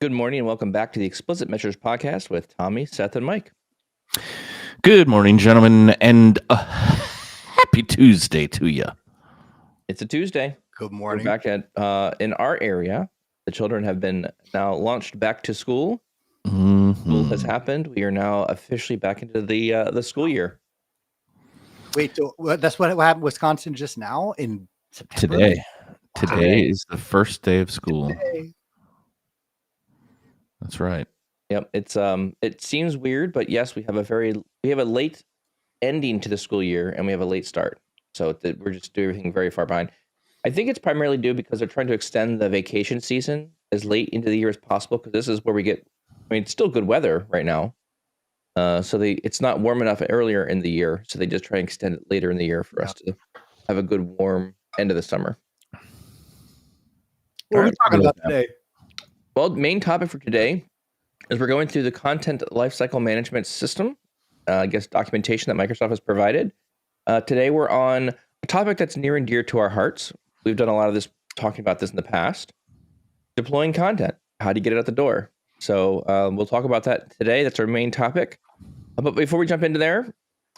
Good morning and welcome back to the Explicit Measures podcast with Tommy, Seth, and Mike. Good morning, gentlemen, and happy Tuesday to you. It's a Tuesday. Good morning. We're back at in our area. The children have been now launched back to school. School has happened. We are now officially back into the school year. Wait, so that's what happened in Wisconsin just now in September? Today is the first day of school. Today. That's right. Yep. It's it seems weird, but yes, we have a late ending to the school year and we have a late start. So we're just doing everything very far behind. I think it's primarily due because they're trying to extend the vacation season as late into the year as possible, because this is where we get, it's still good weather right now. So it's not warm enough earlier in the year. So they just try and extend it later in the year for us to have a good warm end of the summer. What are we talking about today? Well, main topic for today is we're going through the content lifecycle management system, I guess documentation that Microsoft has provided. Today we're on a topic that's near and dear to our hearts. We've done a lot of this, talking about this in the past. Deploying content, how to get it out the door. So we'll talk about that today. That's our main topic. But before we jump into there,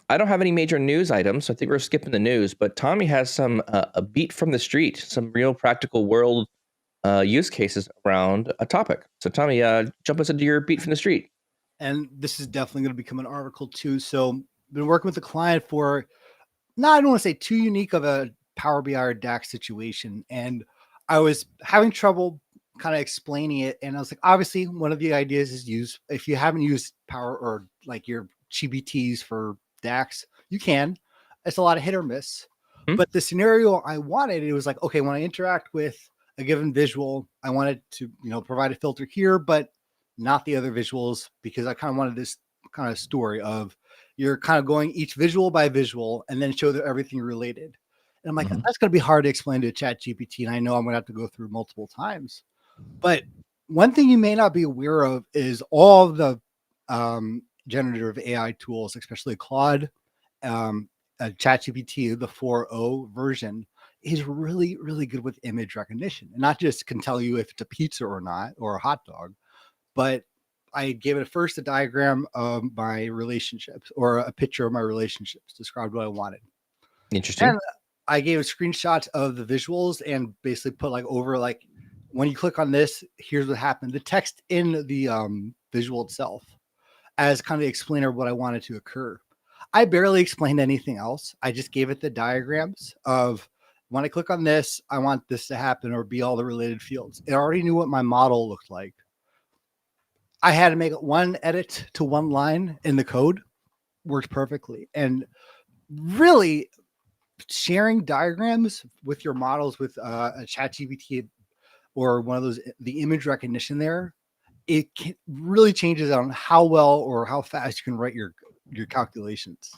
I don't have any major news items, so I think we're skipping the news. But Tommy has some a beat from the street, some real practical world use cases around a topic. So Tommy, jump us into your beat from the street. And this is definitely going to become an article too. So been working with the client for, I don't want to say too unique of a Power BI or DAX situation. And I was having trouble kind of explaining it. And I was like, obviously one of the ideas is if you haven't used Power or like your GBTs for DAX, you can. It's a lot of hit or miss. But the scenario I wanted, it was like, okay, when I interact with a given visual, I wanted to, provide a filter here, but not the other visuals, because I kind of wanted this kind of story of you're kind of going each visual by visual and then show that everything related. And I'm like, that's going to be hard to explain to a chat GPT. And I know I'm going to have to go through multiple times. But one thing you may not be aware of is all of the generative AI tools, especially Claude, ChatGPT, the 4.0 version, is really, really good with image recognition. And not just can tell you if it's a pizza or not, or a hot dog, but I gave it first a diagram of my relationships or a picture of my relationships, described what I wanted. Interesting. And I gave a screenshot of the visuals and basically put when you click on this, here's what happened. The text in the visual itself as kind of the explainer of what I wanted to occur. I barely explained anything else. I just gave it the diagrams of, when I click on this, I want this to happen or be all the related fields. It already knew what my model looked like. I had to make one edit to one line in the code, worked perfectly. And really sharing diagrams with your models with a ChatGPT or one of those, the image recognition there, it really changes on how well or how fast you can write your calculations.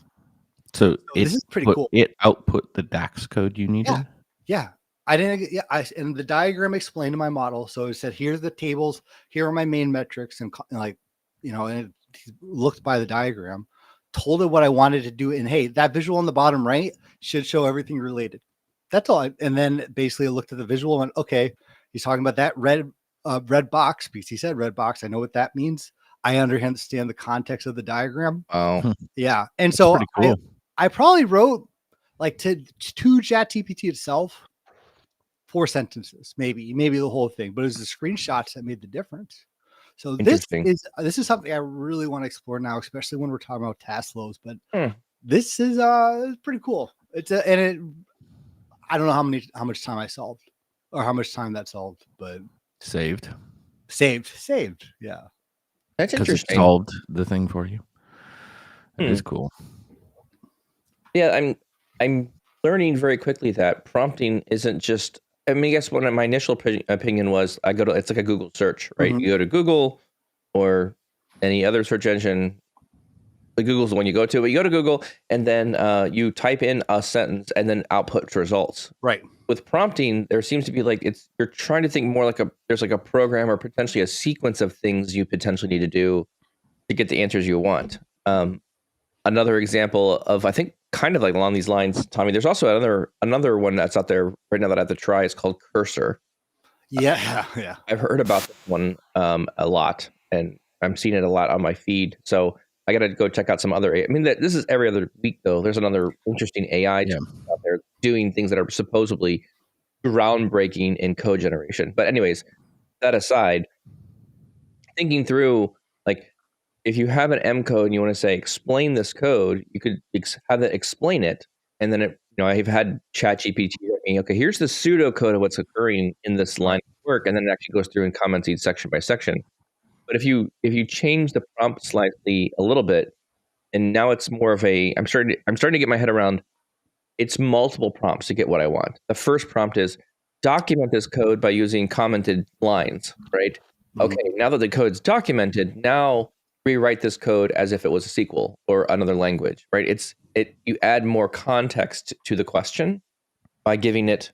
So this is pretty cool. It output the DAX code you needed? Yeah. And the diagram explained to my model. So it said, here's the tables, here are my main metrics. And and it looked by the diagram, told it what I wanted to do. And hey, that visual on the bottom right should show everything related. That's all. And then basically I looked at the visual and went, okay, he's talking about that red box because he said red box. I know what that means. I understand the context of the diagram. Oh, yeah. And so cool. I probably wrote to ChatGPT itself 4 sentences, maybe the whole thing, but it was the screenshots that made the difference. So this is something I really want to explore now, especially when we're talking about task flows. But this is pretty cool. I don't know how much time I solved or how much time that solved, but saved. Yeah, that's interesting. It solved the thing for you. It is cool. Yeah, I'm learning very quickly that prompting isn't just. I guess one of my initial opinion was it's like a Google search, right? You go to Google or any other search engine. Google's the one you go to, but you go to Google and then you type in a sentence and then output results. Right. With prompting, there seems to be you're trying to think more there's a program or potentially a sequence of things you potentially need to do to get the answers you want. Another example of, I think, kind of along these lines, Tommy, there's also another one that's out there right now that I have to try. It's called Cursor. Yeah, yeah. I've heard about this one a lot, and I'm seeing it a lot on my feed. So I got to go check out some other. I mean, this is every other week though. There's another interesting AI Yeah. out there doing things that are supposedly groundbreaking in code generation. But anyways, that aside, thinking through like if you have an M code and you want to say explain this code, you could have it explain it, and then I've had ChatGPT write me, okay, here's the pseudo code of what's occurring in this line of work, and then it actually goes through and comments each section by section. But if you change the prompt slightly a little bit, and now it's more of a I'm starting to get my head around. It's multiple prompts to get what I want. The first prompt is document this code by using commented lines, right? Okay, now that the code's documented, now rewrite this code as if it was a SQL or another language, right? You add more context to the question by giving it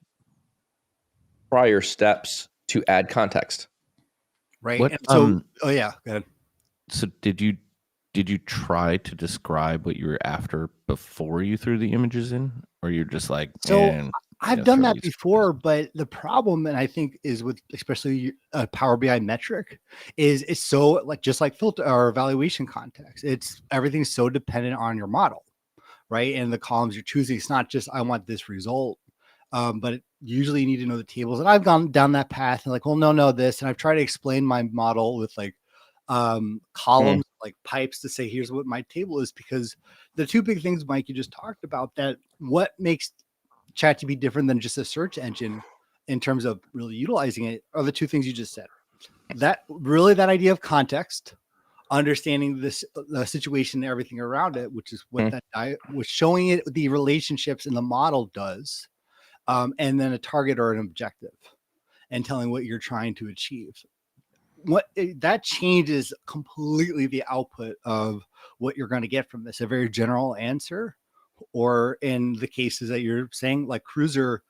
prior steps to add context. Right. What, And so, oh yeah, go ahead. So did you try to describe what you were after before you threw the images in, or you're just like, So I've done throw that these before, but the problem, and I think is with especially a Power BI metric, is it's so like just like filter or evaluation context. It's everything's so dependent on your model, right? And the columns you're choosing. It's not just I want this result, but usually you need to know the tables. And I've gone down that path and like, well, no, this, and I've tried to explain my model with like columns, like pipes to say here's what my table is, because the two big things, Mike, you just talked about, that what makes ChatGPT different than just a search engine in terms of really utilizing it are the two things you just said. That idea of context, understanding the situation and everything around it, which is what that was showing it the relationships in the model does, and then a target or an objective, and telling what you're trying to achieve. That changes completely the output of what you're going to get from this. A very general answer, or in the cases that you're saying, like Cruiser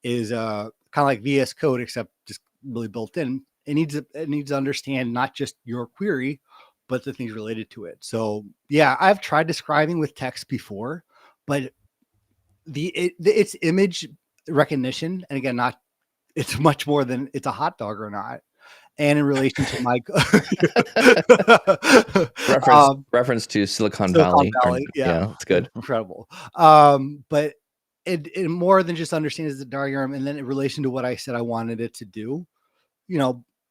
is kind of like VS Code, except just really built in. It needs to understand not just your query, but the things related to it. So yeah, I've tried describing with text before, but it's image recognition, and again, it's much more than it's a hot dog or not. And in relation to my reference to Silicon Valley. Yeah, it's good. Incredible. But it more than just understands the diagram, and then in relation to what I said I wanted it to do,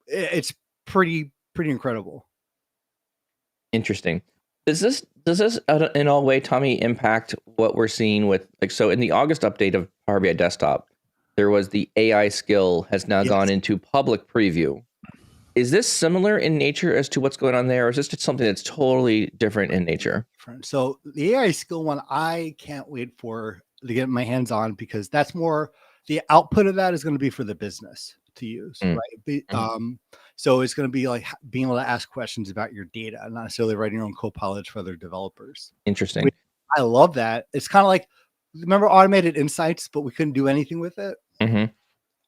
it's pretty incredible. Interesting. Does this in all way, Tommy, impact what we're seeing with so in the August update of Power BI Desktop, there was the AI skill has now gone into public preview. Is this similar in nature as to what's going on there, or is this just something that's totally different in nature? So the AI skill one, I can't wait to get my hands on, because that's more the output of that is going to be for the business to use, right? So it's going to be like being able to ask questions about your data, not necessarily writing your own co-pilots for other developers. Interesting. I love that. It's kind of like, remember automated insights, but we couldn't do anything with it.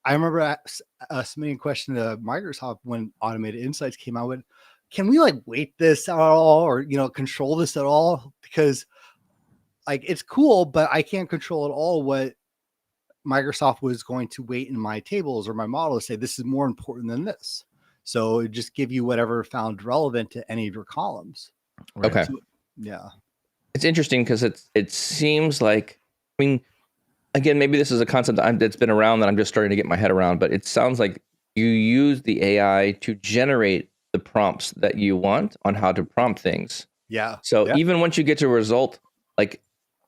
I remember submitting a question to Microsoft when automated insights came out with, can we like weight this at all, or control this at all? Because like it's cool, but I can't control at all what Microsoft was going to weight in my tables or my model to say this is more important than this. So it just give you whatever found relevant to any of your columns. Right. Okay. So, yeah. It's interesting because it seems like, I mean, again, maybe this is a concept that's been around that I'm just starting to get my head around, but it sounds like you use the AI to generate the prompts that you want on how to prompt things. Yeah. So even once you get to a result, like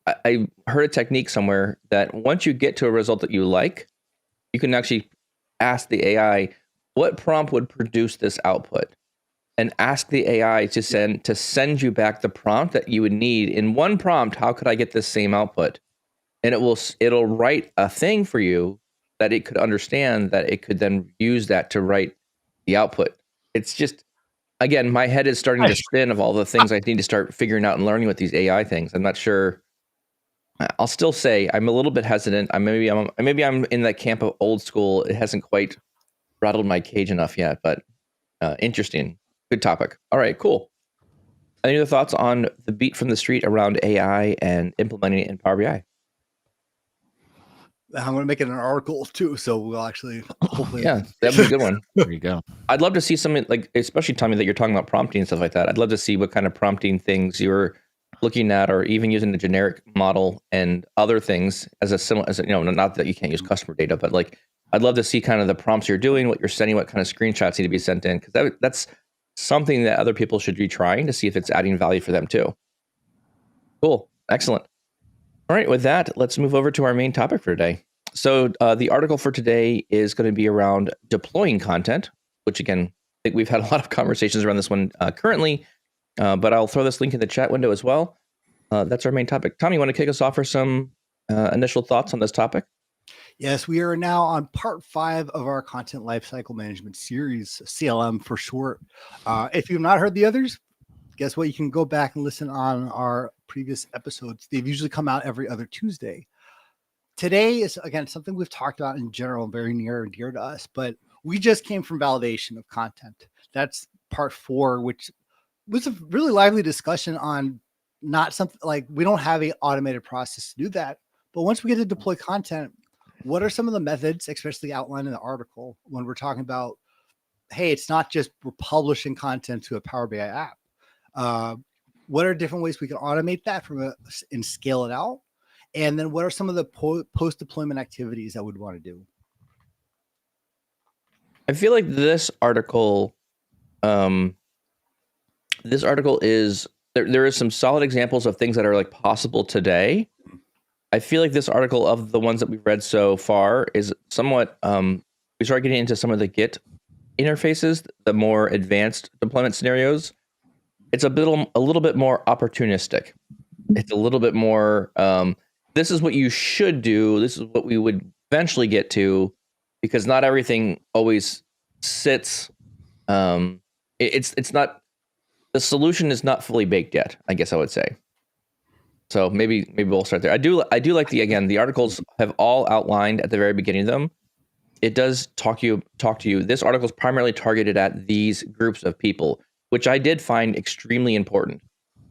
I heard a technique somewhere that once you get to a result that you like, you can actually ask the AI, what prompt would produce this output? And ask the AI to send you back the prompt that you would need. In one prompt, how could I get this same output? And it'll write a thing for you that it could understand, that it could then use that to write the output. It's just, again, my head is starting to spin of all the things I need to start figuring out and learning with these AI things. I'm not sure. I'll still say I'm a little bit hesitant. Maybe I'm in that camp of old school. It hasn't quite rattled my cage enough yet, but interesting. Good topic. All right, cool. Any other thoughts on the beat from the street around AI and implementing it in Power BI? I'm going to make it an article too. So we'll actually hopefully. Yeah, that would be a good one. There you go. I'd love to see something like, especially Tommy, that you're talking about prompting and stuff like that. I'd love to see what kind of prompting things you're looking at, or even using the generic model and other things as a similar, as a, not that you can't use customer data, but like, I'd love to see kind of the prompts you're doing, what you're sending, what kind of screenshots need to be sent in, because that's something that other people should be trying to see if it's adding value for them too. Cool. Excellent. All right. With that, let's move over to our main topic for today. So the article for today is going to be around deploying content, which again, I think we've had a lot of conversations around this one currently, but I'll throw this link in the chat window as well. That's our main topic. Tommy, you want to kick us off for some initial thoughts on this topic? Yes, we are now on part 5 of our content lifecycle management series, CLM for short. If you've not heard the others, guess what? You can go back and listen on our previous episodes. They've usually come out every other Tuesday. Today is, again, something we've talked about in general, very near and dear to us, but we just came from validation of content. That's part 4, which was a really lively discussion on not something like we don't have an automated process to do that. But once we get to deploy content, what are some of the methods, especially outlined in the article, when we're talking about, hey, it's not just we're publishing content to a Power BI app. What are different ways we can automate that and scale it out? And then what are some of the post-deployment activities that we'd want to do? I feel like this article is, there is some solid examples of things that are like possible today. I feel like this article, of the ones that we've read so far, is somewhat, we start getting into some of the Git interfaces, the more advanced deployment scenarios. It's a little bit more opportunistic. It's a little bit more, this is what you should do. This is what we would eventually get to, because not everything always sits. It's not, the solution is not fully baked yet, I guess I would say. So maybe we'll start there. I do like the articles have all outlined at the very beginning of them. It does talk to you. This article is primarily targeted at these groups of people, which I did find extremely important.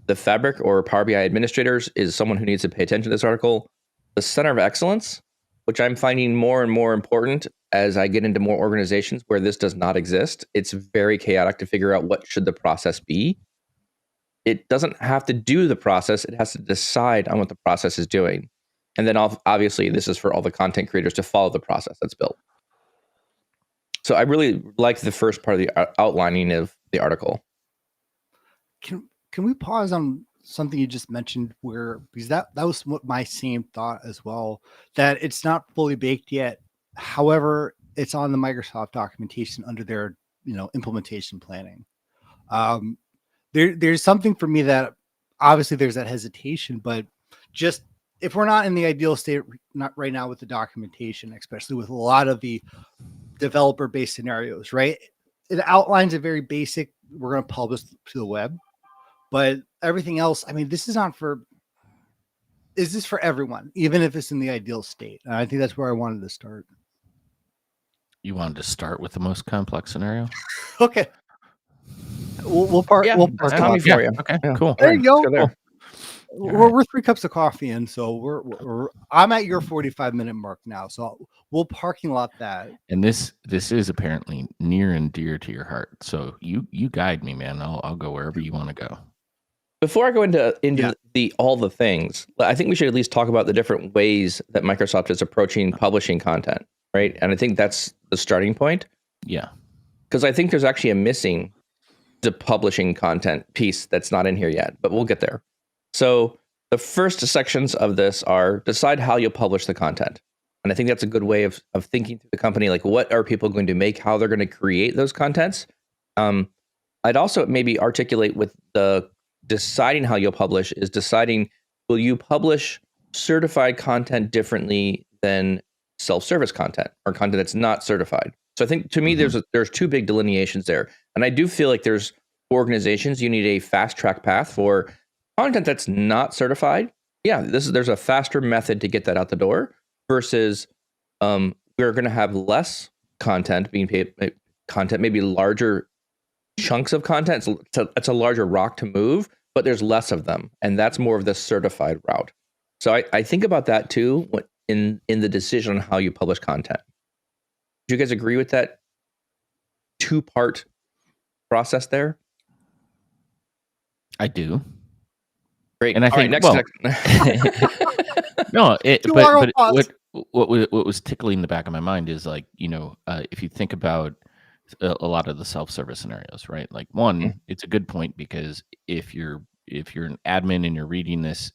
The Fabric or Power BI administrators is someone who needs to pay attention to this article. The Center of Excellence, which I'm finding more and more important as I get into more organizations where this does not exist. It's very chaotic to figure out what should the process be. It doesn't have to do the process. It has to decide on what the process is doing. And then obviously this is for all the content creators to follow the process that's built. So I really like the first part of the outlining of the article. Can we pause on something you just mentioned, because that was what my same thought as well, that it's not fully baked yet. However, it's on the Microsoft documentation under their implementation planning. There's something for me that obviously there's that hesitation, but just if we're not in the ideal state, not right now with the documentation, especially with a lot of the developer-based scenarios, right? It outlines a very basic, we're going to publish to the web, but everything else, I mean, is this for everyone, even if it's in the ideal state? And I think that's where I wanted to start. You wanted to start with the most complex scenario? Okay. We'll park. Yeah, we'll park Tommy off. for you. Okay, Yeah. cool. There you go. There. We're 3 cups of coffee in, so I'm at your 45-minute mark now, so we'll parking lot that. And this is apparently near and dear to your heart. So you guide me, man. I'll go wherever you want to go. Before I go into all the things, I think we should at least talk about the different ways that Microsoft is approaching publishing content, right? And I think that's the starting point. Yeah. Because I think there's actually a missing the publishing content piece that's not in here yet, but we'll get there. So the first sections of this are decide how you'll publish the content. And I think that's a good way of thinking through the company, like what are people going to make, how they're going to create those contents. I'd also maybe articulate with the deciding how you'll publish is deciding, will you publish certified content differently than self-service content or content that's not certified? So I think to me, there's 2 big delineations there. And I do feel like there's organizations, you need a fast track path for content that's not certified. Yeah, there's a faster method to get that out the door versus we're going to have less content being paid, content, maybe larger chunks of content. It's a larger rock to move, but there's less of them. And that's more of the certified route. So I think about that too in the decision on how you publish content. Do you guys agree with that 2-part process there? I do. Great. And I All right, think, next. no, But what was tickling the back of my mind is like, if you think about a lot of the self-service scenarios, right? Like one, it's a good point because if you're an admin and you're reading this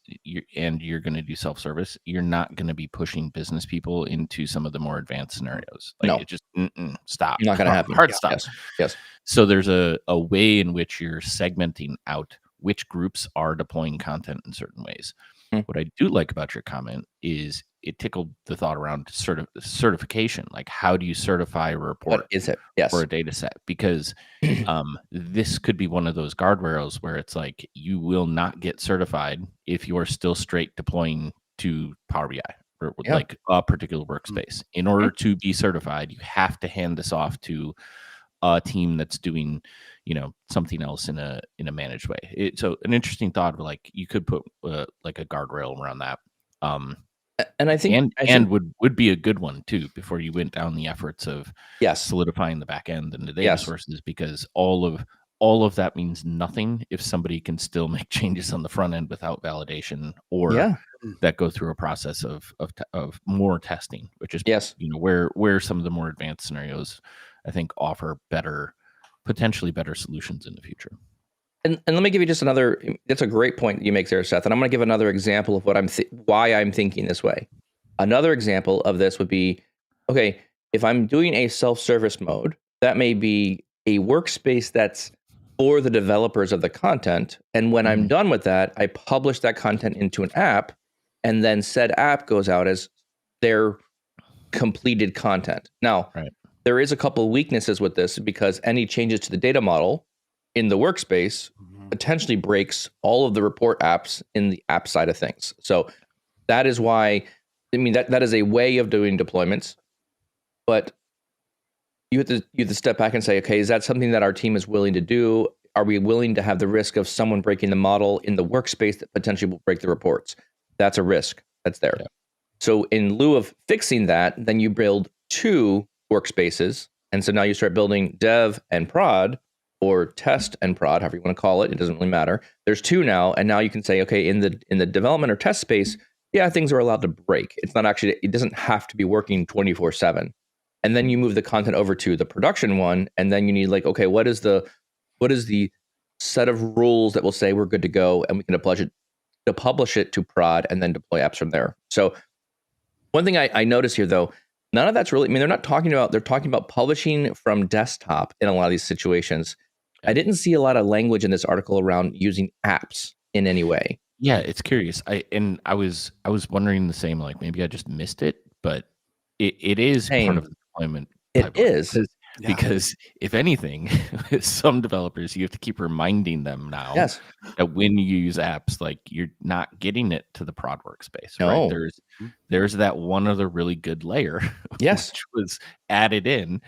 and you're going to do self-service, you're not going to be pushing business people into some of the more advanced scenarios. Like No. it just stop. Not going to happen. Hard stop. Yes. So there's a way in which you're segmenting out which groups are deploying content in certain ways. What I do like about your comment is it tickled the thought around certification. Like, how do you certify a report? What is it? Yes. For a data set? Because this could be one of those guardrails where it's like you will not get certified if you're still straight deploying to Power BI or like a particular workspace. In order to be certified, you have to hand this off to a team that's doing something else in a managed way. So an interesting thought of like you could put like a guardrail around that, and I think would be a good one too before you went down the efforts of solidifying the back end and the data sources, because all of that means nothing if somebody can still make changes on the front end without validation or that go through a process of more testing, which is where some of the more advanced scenarios I think offer potentially better solutions in the future. And let me give you just another. That's a great point you make there, Seth. And I'm going to give another example of what why I'm thinking this way. Another example of this would be, okay, if I'm doing a self-service mode, that may be a workspace that's for the developers of the content. And when I'm done with that, I publish that content into an app, and then said app goes out as their completed content. Now, there is a couple of weaknesses with this because any changes to the data model in the workspace potentially breaks all of the report apps in the app side of things. So that is why, that is a way of doing deployments, but you have to step back and say, okay, is that something that our team is willing to do? Are we willing to have the risk of someone breaking the model in the workspace that potentially will break the reports? That's a risk that's there. Yeah. So in lieu of fixing that, then you build 2 workspaces. And so now you start building dev and prod, or test and prod, however you want to call it. It doesn't really matter. There's 2 now. And now you can say, okay, in the development or test space, things are allowed to break. It's not actually, it doesn't have to be working 24/7. And then you move the content over to the production one. And then you need like, okay, what is the set of rules that will say we're good to go, and we can publish it to prod and then deploy apps from there. So one thing I notice here though, none of that's really, they're talking about publishing from desktop in a lot of these situations. I didn't see a lot of language in this article around using apps in any way. Yeah, it's curious. I was wondering the same, like maybe I just missed it, but it is part of the deployment. It is. Because if anything, with some developers, you have to keep reminding them now that when you use apps, like you're not getting it to the prod workspace. No. Right? There's that one other really good layer, which was added in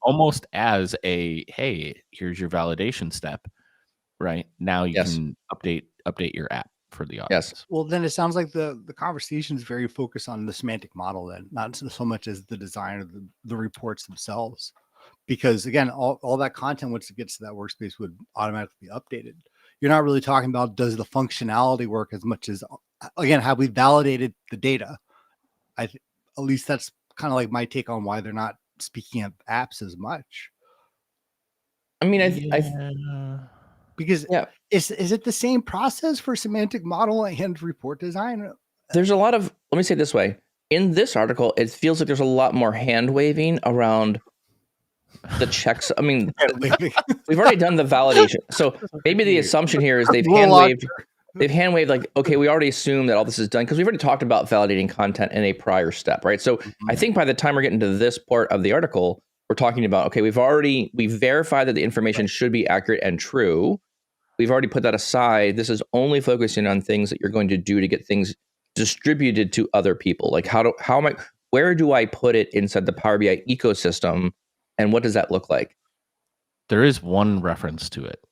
almost as a, hey, here's your validation step. Right now, you can update your app for the audience. Yes. Well, then it sounds like the conversation is very focused on the semantic model, then not so much as the design of the reports themselves. Because again, all that content, once it gets to that workspace, would automatically be updated. You're not really talking about does the functionality work as much as, again, have we validated the data? At least that's kind of like my take on why they're not speaking of apps as much. Because is it the same process for semantic model and report design? There's a lot of, let me say it this way. In this article, it feels like there's a lot more hand waving around the checks. We've already done the validation. So maybe the assumption here is they've hand waved like, okay, we already assume that all this is done because we've already talked about validating content in a prior step, right? So I think by the time we're getting to this part of the article, we're talking about, okay, we've verified that the information should be accurate and true. We've already put that aside. This is only focusing on things that you're going to do to get things distributed to other people. Like where do I put it inside the Power BI ecosystem? And what does that look like? There is one reference to it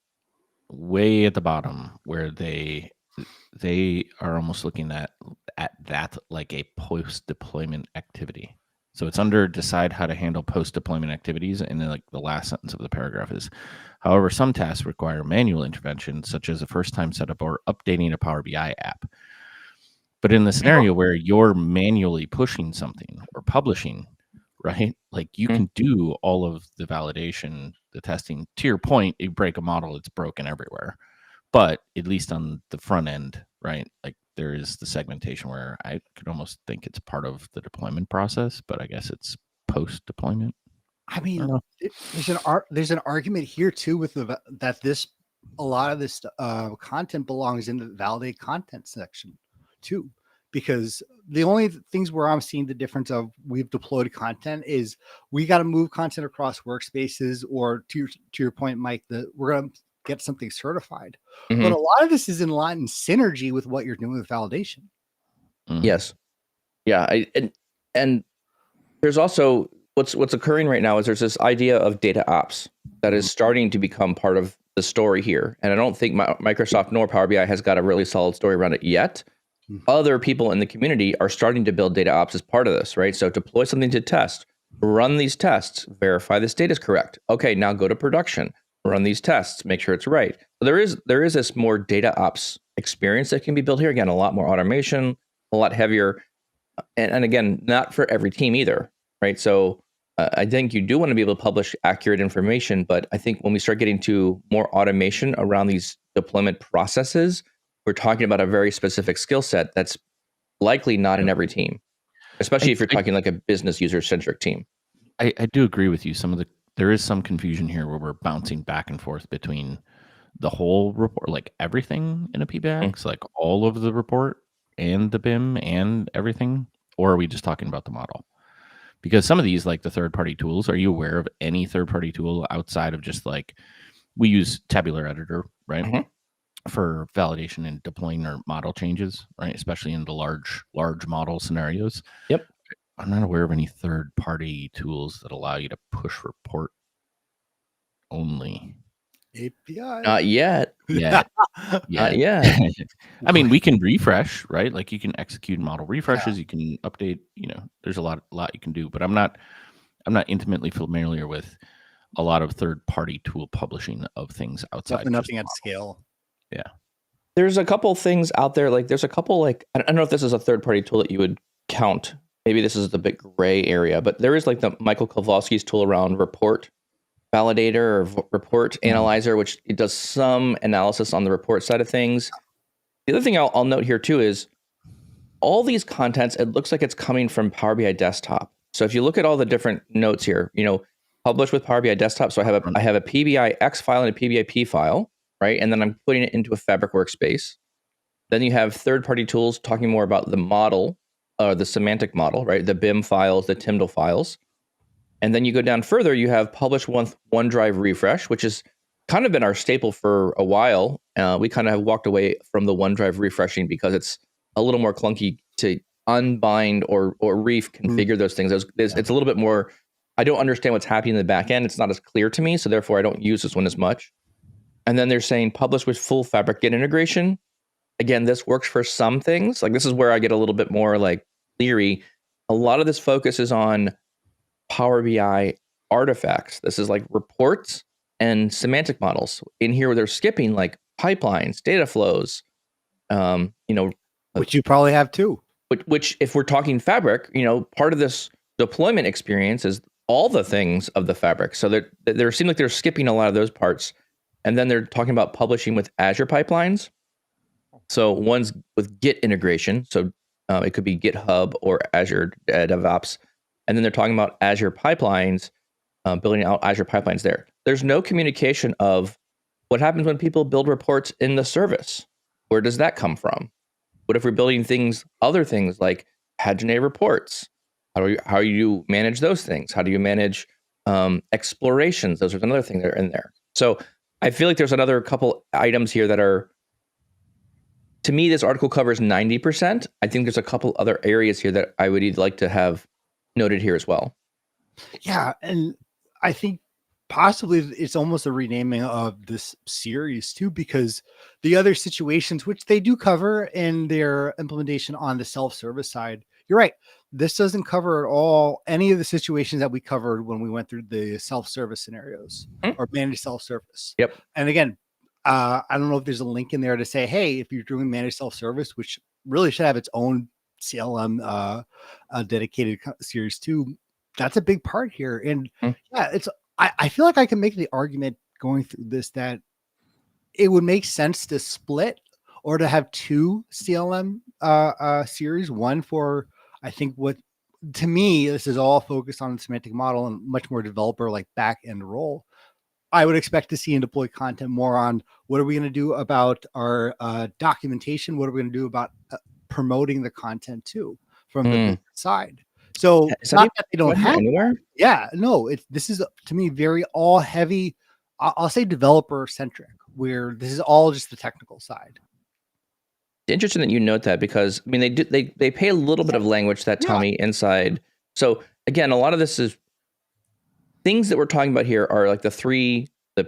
way at the bottom where they they are almost looking at that like a post-deployment activity. So it's under decide how to handle post-deployment activities, and then like the last sentence of the paragraph is, however, some tasks require manual intervention, such as a first-time setup or updating a Power BI app. But in the scenario where you're manually pushing something or publishing, right? Like you can do all of the validation, the testing. To your point, you break a model, it's broken everywhere. But at least on the front end, right? Like there is the segmentation where I could almost think it's part of the deployment process, but I guess it's post deployment. I mean, there's an argument here too with a lot of this content belongs in the validate content section too, because the only things where I'm seeing the difference of we've deployed content is we got to move content across workspaces, or to your point, Mike, that we're going to get something certified. But a lot of this is in line and synergy with what you're doing with validation. Yes. Yeah. And there's also what's occurring right now is there's this idea of data ops that is starting to become part of the story here. And I don't think Microsoft nor Power BI has got a really solid story around it yet. Other people in the community are starting to build data ops as part of this, right? So deploy something to test, run these tests, verify this data is correct. Okay, now go to production, run these tests, make sure it's right. So there is this more data ops experience that can be built here. Again, a lot more automation, a lot heavier. And again, not for every team either, right? So I think you do want to be able to publish accurate information, but I think when we start getting to more automation around these deployment processes, we're talking about a very specific skill set that's likely not in every team, especially if you're talking like a business user-centric team. I do agree with you. There is some confusion here where we're bouncing back and forth between the whole report, like everything in a PBX, like all of the report and the BIM and everything, or are we just talking about the model? Because some of these, like the third-party tools, are you aware of any third-party tool outside of just like, we use Tabular Editor, right? For validation and deploying our model changes, right? Especially in the large model scenarios. Yep. I'm not aware of any third-party tools that allow you to push report only. API. Not yet. Yeah. Not yet. I mean, we can refresh, right? Like you can execute model refreshes, you can update, there's a lot you can do, but I'm not intimately familiar with a lot of third-party tool publishing of things outside. Nothing at scale. Yeah. There's a couple things out there. Like there's a couple, like, I don't know if this is a third-party tool that you would count. Maybe this is the big gray area, but there is like the Michael Kowalski's tool around report validator or report analyzer, which it does some analysis on the report side of things. The other thing I'll note here too is all these contents, it looks like it's coming from Power BI Desktop. So if you look at all the different notes here, publish with Power BI Desktop. So I have a PBIX file and a PBIP file, right? And then I'm putting it into a Fabric workspace. Then you have third-party tools talking more about the model, the semantic model, right? The BIM files, the TIMDL files. And then you go down further, you have publish OneDrive refresh, which has kind of been our staple for a while. We kind of have walked away from the OneDrive refreshing because it's a little more clunky to unbind or reconfigure those things. It's a little bit more, I don't understand what's happening in the back end. It's not as clear to me, so therefore I don't use this one as much. And then they're saying publish with full Fabric Git integration. Again, this works for some things. Like this is where I get a little bit more like theory. A lot of this focus is on Power BI artifacts. This is like reports and semantic models. In here where they're skipping like pipelines, data flows, which you probably have too. Which if we're talking Fabric, part of this deployment experience is all the things of the Fabric. So there seem like they're skipping a lot of those parts. And then they're talking about publishing with Azure pipelines. So one's with Git integration. So it could be GitHub or Azure DevOps. And then they're talking about Azure pipelines, building out Azure pipelines there. There's no communication of what happens when people build reports in the service. Where does that come from? What if we're building other things like paginated reports? How do you manage those things? How do you manage explorations? Those are another thing that are in there. So I feel like there's another couple items here that are, to me, this article covers 90%. I think there's a couple other areas here that I would like to have noted here as well. Yeah. And I think possibly it's almost a renaming of this series too, because the other situations, which they do cover in their implementation on the self-service side, you're right. This doesn't cover at all any of the situations that we covered when we went through the self-service scenarios or managed self-service. Yep. And again, I don't know if there's a link in there to say, hey, if you're doing managed self-service, which really should have its own CLM dedicated series too, that's a big part here. And yeah, I feel like I can make the argument going through this that it would make sense to split or to have two CLM series. One for, I think, what to me, this is all focused on the semantic model and much more developer like back end role. I would expect to see and deploy content more on what are we going to do about our documentation? What are we going to do about promoting the content too from the business side? So Is that not that they don't have anywhere. Yeah, no, this is to me very all heavy. I'll say developer centric, where this is all just the technical side. It's interesting that you note that, because I mean they pay a little bit of language to that, Tommy, inside. So again, a lot of this is things that we're talking about here are like the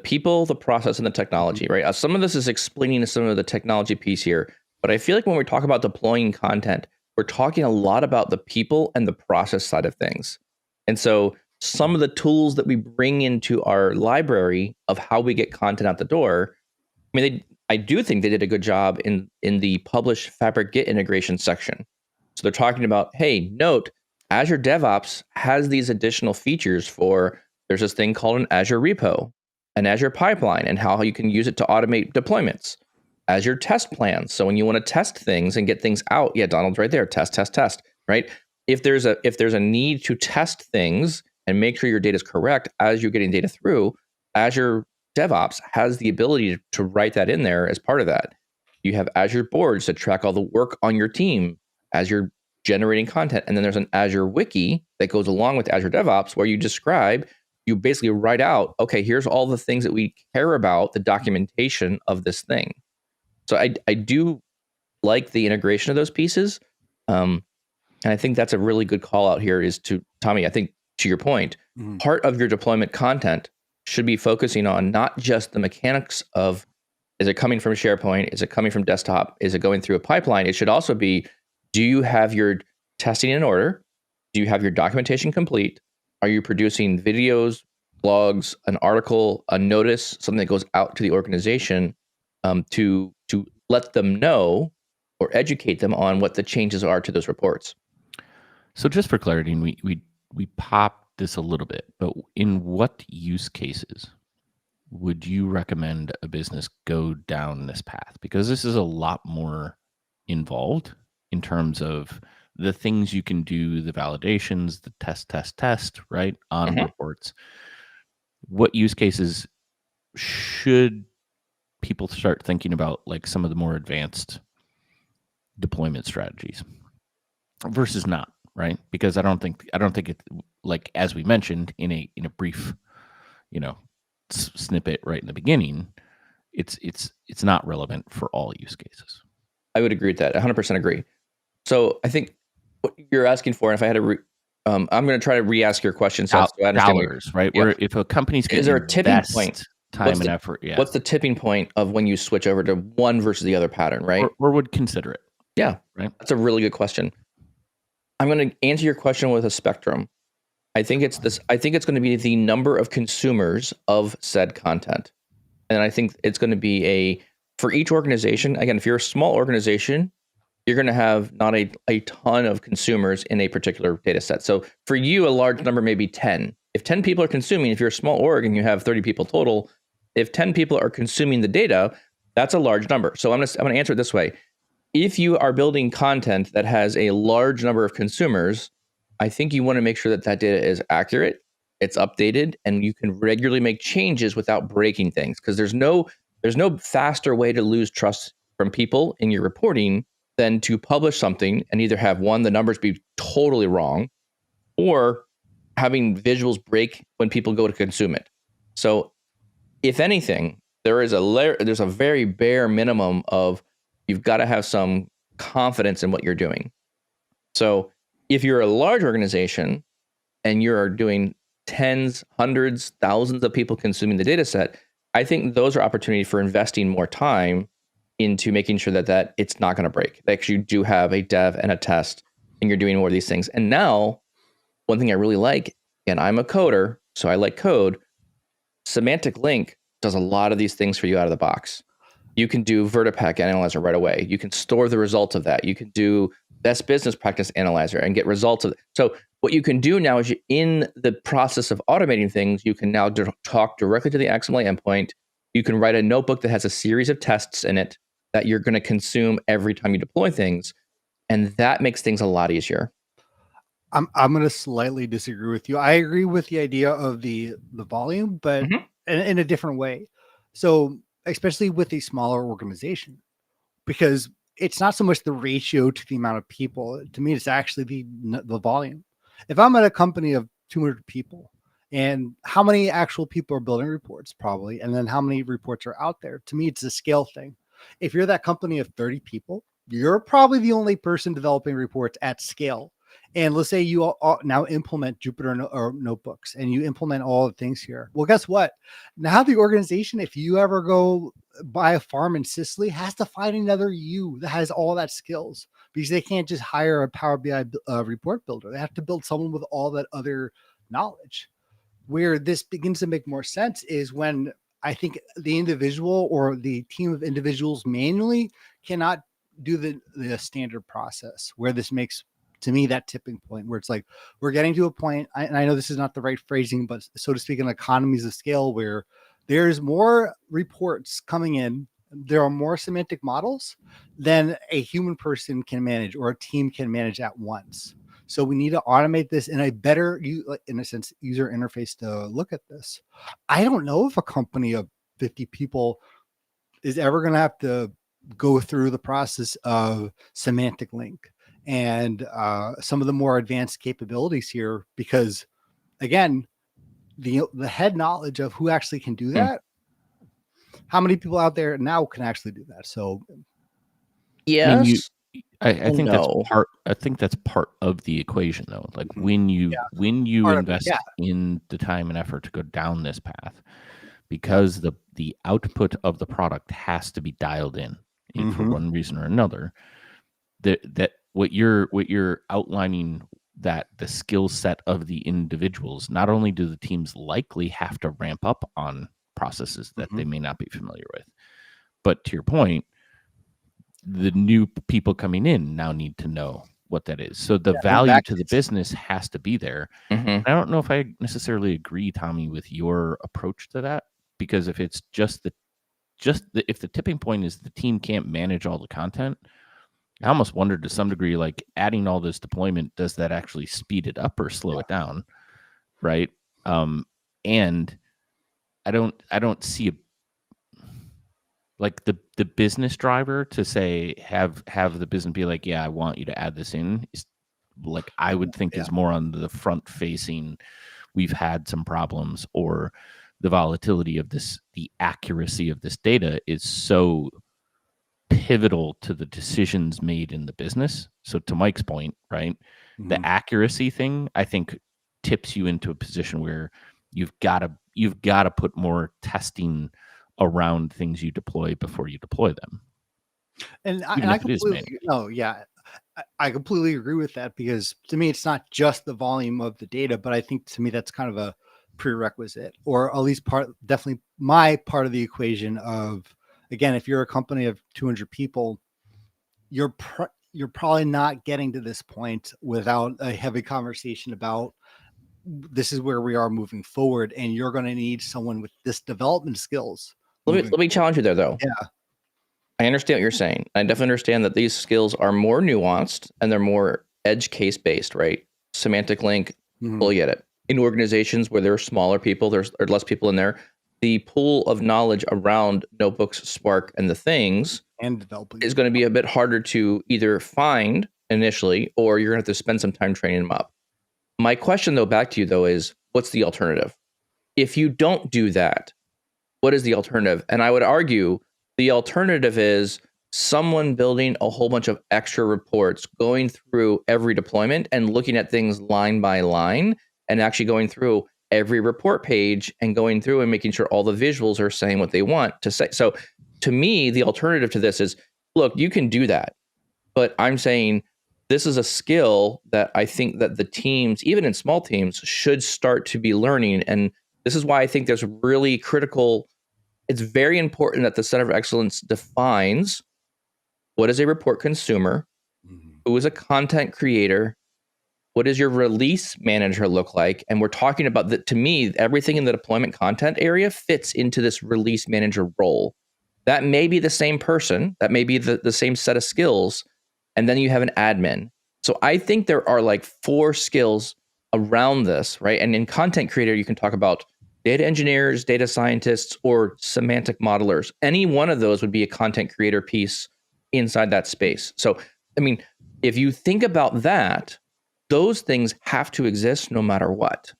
people, the process, and the technology, right? Some of this is explaining some of the technology piece here, but I feel like when we talk about deploying content, we're talking a lot about the people and the process side of things. And so some of the tools that we bring into our library of how we get content out the door, I mean, I do think they did a good job in the publish Fabric Git integration section. So they're talking about, hey, note, Azure DevOps has these additional features for, there's this thing called an Azure repo, an Azure pipeline, and how you can use it to automate deployments. Azure test plans. So when you want to test things and get things out, yeah, Donald's right there, test, right? If there's a need to test things and make sure your data is correct as you're getting data through, Azure DevOps has the ability to write that in there as part of that. You have Azure boards to track all the work on your team as you're generating content. And then there's an Azure wiki that goes along with Azure DevOps where you basically write out, okay, here's all the things that we care about, the documentation of this thing. So I do like the integration of those pieces. And I think that's a really good call out here is to, Tommy, I think to your point, part of your deployment content should be focusing on not just the mechanics of, is it coming from SharePoint? Is it coming from desktop? Is it going through a pipeline? It should also be, do you have your testing in order? Do you have your documentation complete? Are you producing videos, blogs, an article, a notice, something that goes out to the organization to let them know or educate them on what the changes are to those reports? So just for clarity, we popped this a little bit, but in what use cases would you recommend a business go down this path? Because this is a lot more involved in terms of the things you can do, the validations, the test, right, on reports. What use cases should people start thinking about, like some of the more advanced deployment strategies versus not, right? Because I don't think it, like as we mentioned in a brief, snippet right in the beginning, it's not relevant for all use cases. I would agree with that. 100% agree. So I think what you're asking for, and if I had to, I'm going to try to re-ask your question. So I understand dollars, right? Yep. Where if a company's going to invest time and effort, what's the tipping point of when you switch over to one versus the other pattern, right? Or would consider it. Yeah, right. That's a really good question. I'm going to answer your question with a spectrum. I think it's going to be the number of consumers of said content. And I think it's going to be for each organization, again, if you're a small organization, you're going to have not a ton of consumers in a particular data set. So for you, a large number may be 10. If 10 people are consuming, if you're a small org and you have 30 people total, if 10 people are consuming the data, that's a large number. So I'm going to answer it this way. If you are building content that has a large number of consumers, I think you want to make sure that data is accurate, it's updated, and you can regularly make changes without breaking things. Because there's no faster way to lose trust from people in your reporting than to publish something and either have the numbers be totally wrong, or having visuals break when people go to consume it. So if anything, there's a very bare minimum of, you've got to have some confidence in what you're doing. So if you're a large organization and you're doing tens, hundreds, thousands of people consuming the data set, I think those are opportunities for investing more time into making sure that it's not going to break. That you do have a dev and a test, and you're doing more of these things. And now, one thing I really like, and I'm a coder, so I like code. Semantic Link does a lot of these things for you out of the box. You can do Vertipack Analyzer right away. You can store the results of that. You can do Best Business Practice Analyzer and get results of it. So what you can do now is in the process of automating things, you can now talk directly to the XML endpoint. You can write a notebook that has a series of tests in it that you're going to consume every time you deploy things. And that makes things a lot easier. I'm going to slightly disagree with you. I agree with the idea of the volume, but in a different way. So especially with a smaller organization, because it's not so much the ratio to the amount of people. To me, it's actually the volume. If I'm at a company of 200 people, and how many actual people are building reports, probably, and then how many reports are out there, to me, it's a scale thing. If you're that company of 30 people, you're probably the only person developing reports at scale. And let's say you all now implement Jupyter or notebooks and you implement all the things here. Well, guess what? Now the organization, if you ever go buy a farm in Sicily, has to find another you that has all that skills, because they can't just hire a Power BI report builder. They have to build someone with all that other knowledge. Where this begins to make more sense is when I think the individual or the team of individuals manually cannot do the standard process, where this makes, to me, that tipping point where it's like we're getting to a point, and I know this is not the right phrasing, but so to speak, in economies of scale, where there's more reports coming in, there are more semantic models than a human person can manage or a team can manage at once. So we need to automate this in a better, in a sense, user interface to look at this. I don't know if a company of 50 people is ever going to have to go through the process of semantic link and some of the more advanced capabilities here, because again, the head knowledge of who actually can do that, how many people out there now can actually do that? So yes, I think that's part. I think that's part of the equation, though. Like when you invest in the time and effort to go down this path, because the output of the product has to be dialed in for one reason or another. That what you're outlining, that the skill set of the individuals, not only do the teams likely have to ramp up on processes that they may not be familiar with, but to your point, the new people coming in now need to know what that is. So the value to the business has to be there. I don't know if I necessarily agree, Tommy, with your approach to that, because if it's if the tipping point is the team can't manage all the content, I almost wonder to some degree, like adding all this deployment, does that actually speed it up or slow it down? Right. And I don't see like the business driver to say, have the business be like, yeah, I want you to add this in, is like, I would think is more on the front facing. We've had some problems, or the volatility of this, the accuracy of this data is so pivotal to the decisions made in the business. So to Mike's point, right, the accuracy thing, I think, tips you into a position where you've got to put more testing around things you deploy before you deploy them. And I completely, I completely agree with that, because to me, it's not just the volume of the data, but I think to me, that's kind of a prerequisite, or at least definitely my part of the equation of, again, if you're a company of 200 people, you're probably not getting to this point without a heavy conversation about this is where we are moving forward, and you're going to need someone with this development skills. Let me challenge you there, though. Yeah. I understand what you're saying. I definitely understand that these skills are more nuanced and they're more edge case based, right? Semantic link, fully get it. In organizations where there are smaller people, there's less people in there, the pool of knowledge around notebooks, Spark, and the things and developing is going to be a bit harder to either find initially, or you're going to have to spend some time training them up. My question, though, back to you, though, is what's the alternative? If you don't do that, what is the alternative? And I would argue the alternative is someone building a whole bunch of extra reports, going through every deployment and looking at things line by line, and actually going through, every report page and going through and making sure all the visuals are saying what they want to say. So to me, the alternative to this is, look, you can do that, but I'm saying this is a skill that I think that the teams, even in small teams, should start to be learning. And this is why I think there's really critical, it's very important that the Center of Excellence defines what is a report consumer, who is a content creator, what does your release manager look like? And we're talking about that. To me, everything in the deployment content area fits into this release manager role. That may be the same person, that may be the same set of skills, and then you have an admin. So I think there are like 4 skills around this, right? And in content creator, you can talk about data engineers, data scientists, or semantic modelers. Any one of those would be a content creator piece inside that space. So, I mean, if you think about that, those things have to exist no matter what.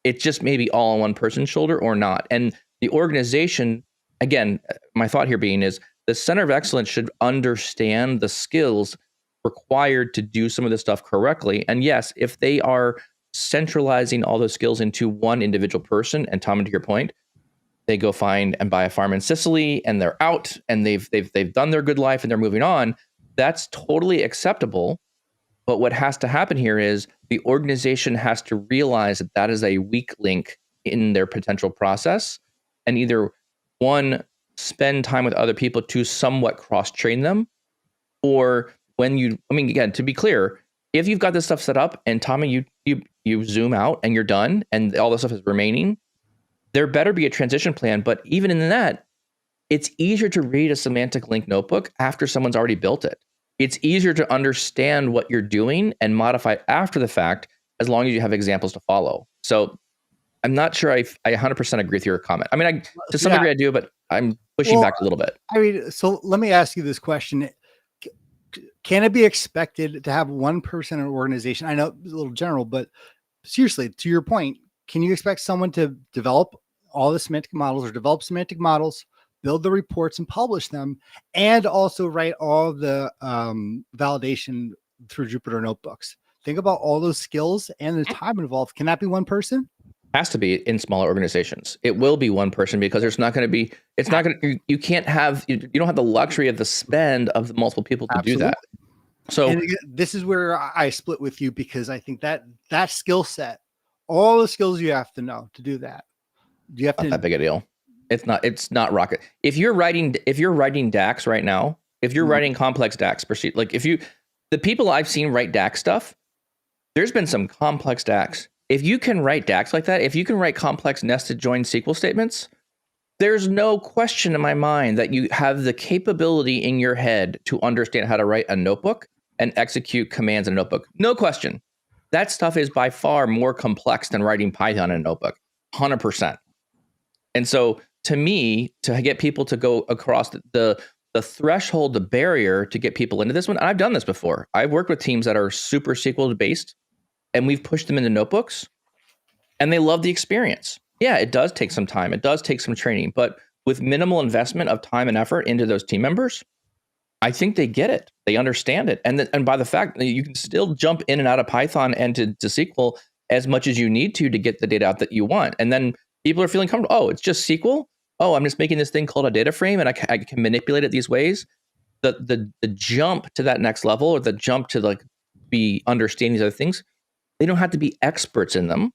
It just may be all on one person's shoulder or not. And the organization, again, my thought here being is the Center of Excellence should understand the skills required to do some of this stuff correctly. And yes, if they are centralizing all those skills into one individual person, and Tom, to your point, they go find and buy a farm in Sicily and they're out and they've done their good life and they're moving on, that's totally acceptable. But what has to happen here is the organization has to realize that that is a weak link in their potential process, and either one, spend time with other people to somewhat cross-train them, or when you, I mean, again, to be clear, if you've got this stuff set up and Tommy, you zoom out and you're done and all this stuff is remaining, there better be a transition plan. But even in that, it's easier to read a semantic link notebook after someone's already built it. It's easier to understand what you're doing and modify it after the fact, as long as you have examples to follow. So I'm not sure I 100% agree with your comment. I mean, to some degree I do, but I'm pushing back a little bit. I mean, so let me ask you this question. Can it be expected to have one person in an organization? I know it's a little general, but seriously, to your point, can you expect someone to develop all the semantic models or develop semantic models, build the reports and publish them, and also write all the validation through Jupyter notebooks? Think about all those skills and the time involved. Can that be one person? Has to be in smaller organizations. It will be one person because there's not going to be, it's not going to, you can't have, you don't have the luxury of the spend of the multiple people to do that. So and again, this is where I split with you, because I think that skill set, all the skills you have to know to do that, you have not to, that big a deal. It's not rocket. If you're writing DAX right now, if you're writing complex DAX, like the people I've seen write DAX stuff, there's been some complex DAX. If you can write DAX like that, if you can write complex nested join SQL statements, there's no question in my mind that you have the capability in your head to understand how to write a notebook and execute commands in a notebook. No question. That stuff is by far more complex than writing Python in a notebook, 100%. And so to me, to get people to go across the threshold, the barrier to get people into this one, and I've done this before. I've worked with teams that are super SQL based, and we've pushed them into notebooks, and they love the experience. Yeah, it does take some time. It does take some training, but with minimal investment of time and effort into those team members, I think they get it. They understand it. And by the fact that you can still jump in and out of Python and to SQL as much as you need to get the data out that you want. And then people are feeling comfortable. Oh, it's just SQL. Oh, I'm just making this thing called a data frame and I can manipulate it these ways. The jump to that next level, or the jump to like be understanding these other things, they don't have to be experts in them.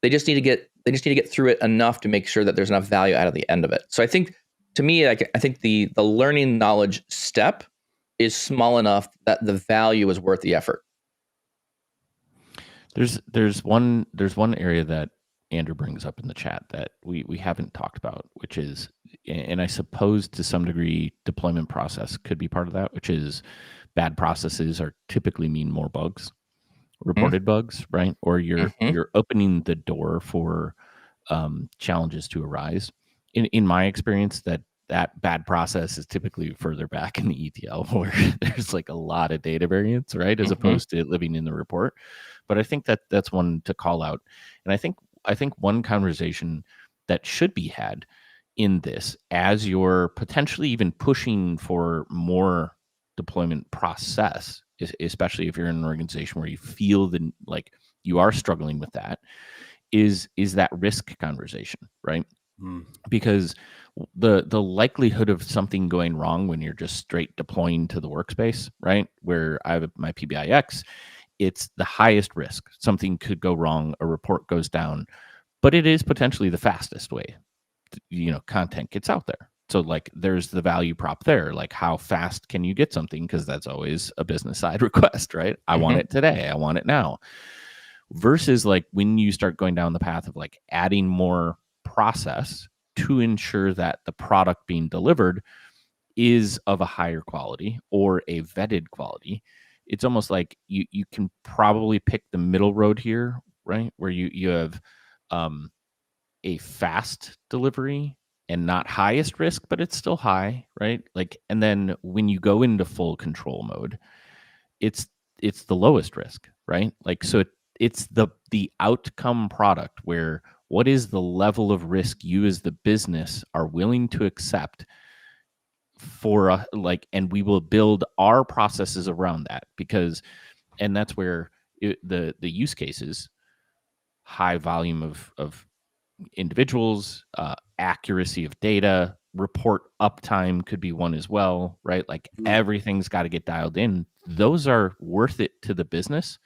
They just need to get through it enough to make sure that there's enough value out of the end of it. So I think, to me, I think the learning knowledge step is small enough that the value is worth the effort. There's one area that Andrew brings up in the chat that we haven't talked about, which is, and I suppose to some degree deployment process could be part of that, which is bad processes are typically mean more bugs, reported bugs, right? Or you're opening the door for challenges to arise. In my experience, that bad process is typically further back in the ETL where there's like a lot of data variance, right? As opposed to it living in the report. But I think that's one to call out. And I think one conversation that should be had in this, as you're potentially even pushing for more deployment process, especially if you're in an organization where you feel like you are struggling with that, is that risk conversation, right? Because the likelihood of something going wrong when you're just straight deploying to the workspace, right? Where I have my PBIX, it's the highest risk. Something could go wrong, a report goes down, but it is potentially the fastest way, content gets out there. So like there's the value prop there. Like how fast can you get something? Because that's always a business side request, right? I want it today. I want it now. Versus like when you start going down the path of like adding more process to ensure that the product being delivered is of a higher quality or a vetted quality, it's almost like you can probably pick the middle road here, right? Where you have a fast delivery and not highest risk, but it's still high, right? Like, and then when you go into full control mode, it's the lowest risk, right? Like, so it's the outcome product where what is the level of risk you as the business are willing to accept for and we will build our processes around that, because, and that's where the use cases, high volume of individuals, accuracy of data, report uptime could be one as well, right? Like everything's got to get dialed in. Those are worth it to the business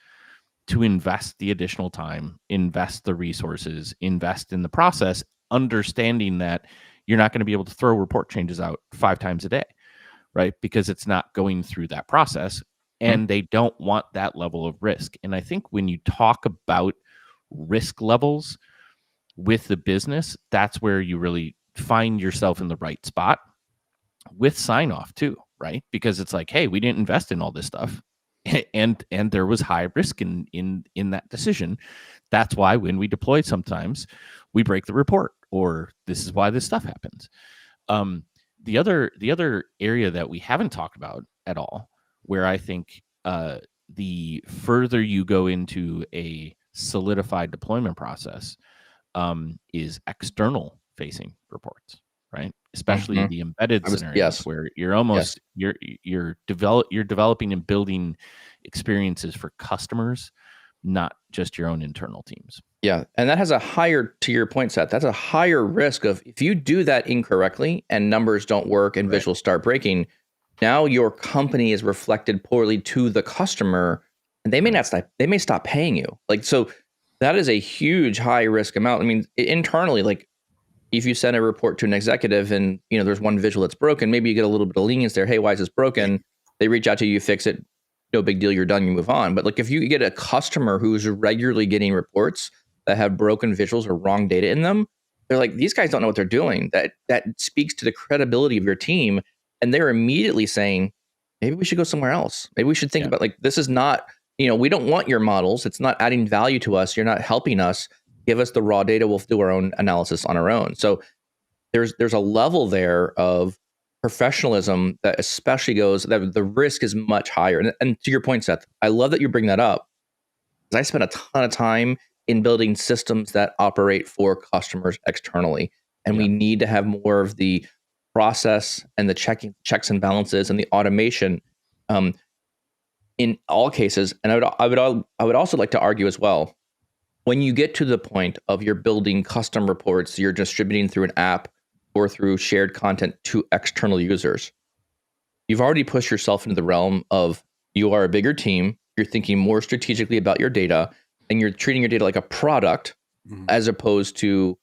to invest the additional time, invest the resources, invest in the process, understanding that you're not going to be able to throw report changes out 5 times a day, right? Because it's not going through that process, and they don't want that level of risk. And I think when you talk about risk levels with the business, that's where you really find yourself in the right spot with sign off too, right? Because it's like, hey, we didn't invest in all this stuff, and there was high risk in that decision. That's why when we deploy, sometimes we break the report, or this is why this stuff happens. The other area that we haven't talked about at all, where I think the further you go into a solidified deployment process, is external facing reports, right? Especially the embedded scenarios where you're almost you're developing and building experiences for customers, not just your own internal teams. Yeah, and that has a higher, to your point, Seth, that's a higher risk of, if you do that incorrectly and numbers don't work and visuals start breaking, now your company is reflected poorly to the customer, and they may stop paying you. Like, so that is a huge high risk amount. I mean, internally, like if you send a report to an executive and there's one visual that's broken, maybe you get a little bit of lenience there. Hey, why is this broken? They reach out to you, you fix it, no big deal, you're done, you move on. But like if you get a customer who's regularly getting reports that have broken visuals or wrong data in them, they're like, these guys don't know what they're doing. That speaks to the credibility of your team, and they're immediately saying, maybe we should go somewhere else. Maybe we should think about, like, this is not, we don't want your models. It's not adding value to us. You're not helping us. Give us the raw data. We'll do our own analysis on our own. So there's a level there of professionalism that especially goes, that the risk is much higher. And to your point, Seth, I love that you bring that up, because I spent a ton of time in building systems that operate for customers externally. And we need to have more of the process and the checks and balances and the automation in all cases. And I would also like to argue as well, when you get to the point of you're building custom reports, you're distributing through an app or through shared content to external users, you've already pushed yourself into the realm of, you are a bigger team, you're thinking more strategically about your data, and you're treating your data like a product, as opposed to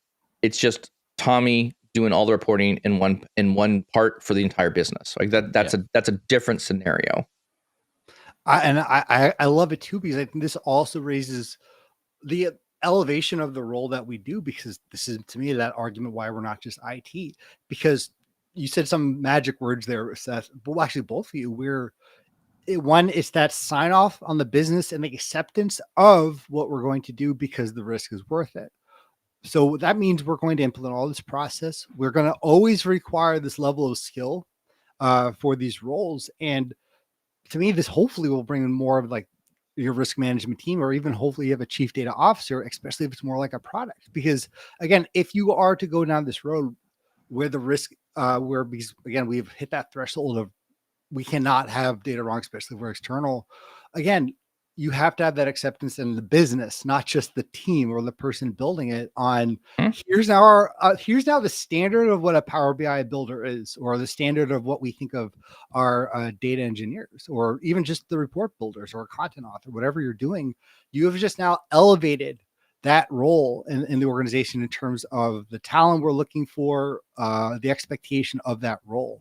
it's just Tommy doing all the reporting in one part for the entire business. Like that's a different scenario. I love it too, because I think this also raises the elevation of the role that we do, because this is, to me, that argument why we're not just IT. Because you said some magic words there, Seth, but actually both of you, one is that sign off on the business and the acceptance of what we're going to do, because the risk is worth it. So that means we're going to implement all this process. We're going to always require this level of skill for these roles. And to me, this hopefully will bring in more of like your risk management team, or even hopefully you have a chief data officer, especially if it's more like a product. Because again, if you are to go down this road where the risk, because again, we've hit that threshold of we cannot have data wrong, especially if we're external. Again, you have to have that acceptance in the business, not just the team or the person building it. On here's now the standard of what a Power BI builder is, or the standard of what we think of our data engineers, or even just the report builders or content author, whatever you're doing. You have just now elevated that role in the organization in terms of the talent we're looking for, the expectation of that role.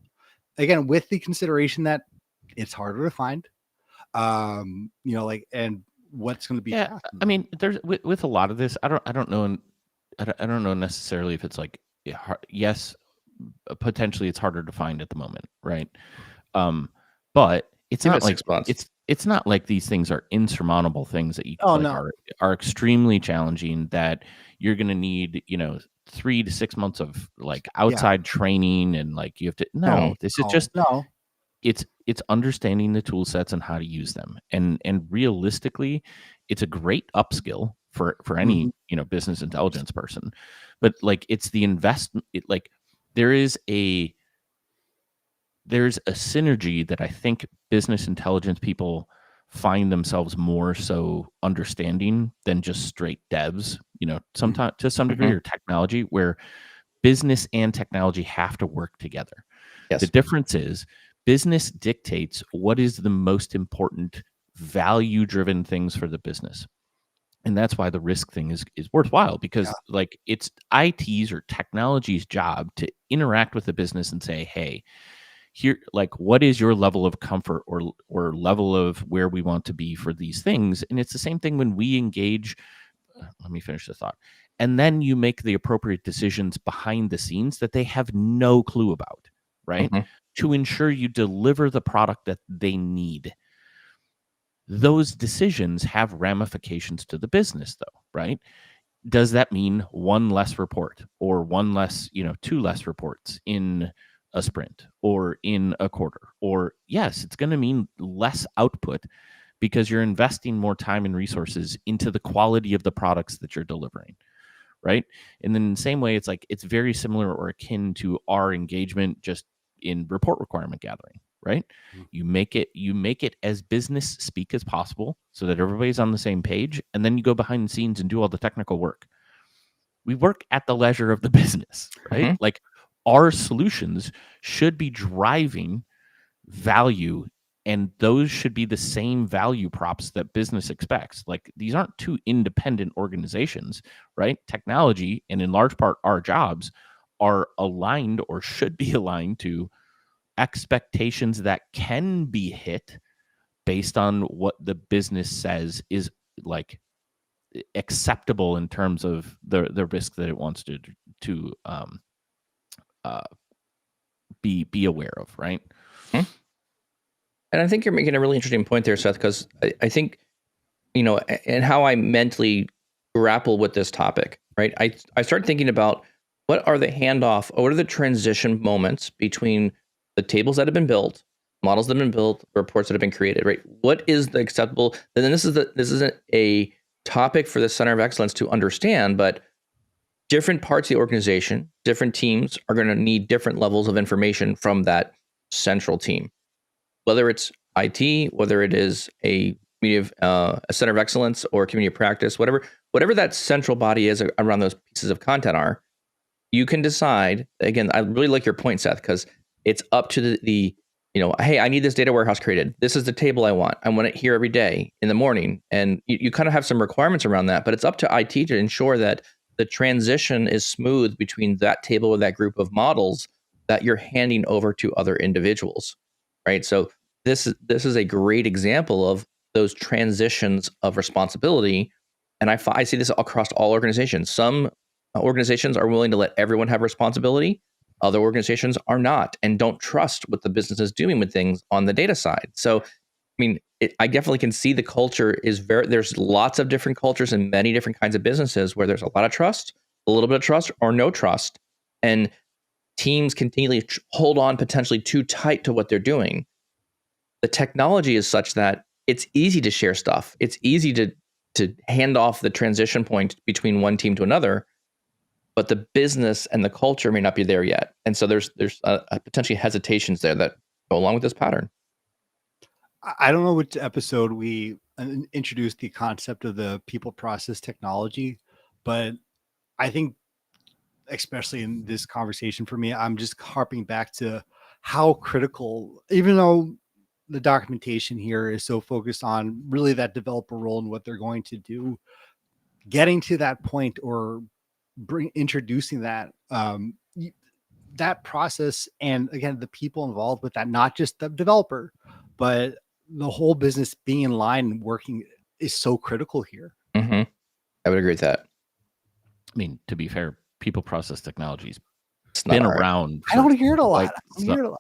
Again, with the consideration that it's harder to find. And what's going to be fast. I mean, there's with a lot of this, I don't know necessarily if it's like, yes, potentially it's harder to find at the moment, right? But it's not like it's not like these things are insurmountable things that you are extremely challenging, that you're going to need 3 to 6 months of like outside training, and like you have to it's understanding the tool sets and how to use them. And realistically, it's a great upskill for any, business intelligence person. But like, it's the investment, there's a synergy that I think business intelligence people find themselves more so understanding than just straight devs, sometimes to some degree, or technology, where business and technology have to work together. Yes. The difference is business dictates what is the most important value-driven things for the business. And that's why the risk thing is worthwhile, because like, it's IT's or technology's job to interact with the business and say, hey, here, like, what is your level of comfort or level of where we want to be for these things? And it's the same thing when we engage. Let me finish the thought. And then you make the appropriate decisions behind the scenes that they have no clue about, right? To ensure you deliver the product that they need. Those decisions have ramifications to the business, though, right? Does that mean one less report, or one less, 2 less reports in a sprint or in a quarter? Or yes, it's going to mean less output, because you're investing more time and resources into the quality of the products that you're delivering, right? And then in the same way, it's like, it's very similar or akin to our engagement just in report requirement gathering, right? You make it as business speak as possible so that everybody's on the same page, and then you go behind the scenes and do all the technical work. We work at the leisure of the business, right? Like, our solutions should be driving value, and those should be the same value props that business expects. Like, these aren't two independent organizations, right? Technology, and in large part our jobs, are aligned, or should be aligned, to expectations that can be hit based on what the business says is like acceptable in terms of the risk that it wants to be aware of, right? And I think you're making a really interesting point there, Seth, because I think, and how I mentally grapple with this topic, right? I start thinking about what are the handoff, or what are the transition moments between the tables that have been built, models that have been built, reports that have been created, right? What is the acceptable? And then this isn't a topic for the Center of Excellence to understand, but different parts of the organization, different teams are going to need different levels of information from that central team, whether it's IT, whether it is a Center of Excellence or community of practice, whatever that central body is around those pieces of content are. You can decide. Again, I really like your point, Seth, because it's up to the hey, I need this data warehouse created. This is the table I want. I want it here every day in the morning. And you kind of have some requirements around that, but it's up to IT to ensure that the transition is smooth between that table or that group of models that you're handing over to other individuals, right? So this is a great example of those transitions of responsibility. And I see this across all organizations. Some organizations are willing to let everyone have responsibility. Other organizations are not, and don't trust what the business is doing with things on the data side. So, I mean, I definitely can see the culture is there's lots of different cultures in many different kinds of businesses where there's a lot of trust, a little bit of trust, or no trust. And teams continually hold on potentially too tight to what they're doing. The technology is such that it's easy to share stuff. It's easy to hand off the transition point between one team to another, but the business and the culture may not be there yet. And so there's potentially hesitations there that go along with this pattern. I don't know which episode we introduced the concept of the people process technology, but I think, especially in this conversation for me, I'm just harping back to how critical, even though the documentation here is so focused on really that developer role and what they're going to do, getting to that point or introducing that that process, and again the people involved with that, not just the developer but the whole business being in line and working, is so critical here. I would agree with that. I mean, to be fair, people process technologies It's not been all right. around. I don't hear it a lot.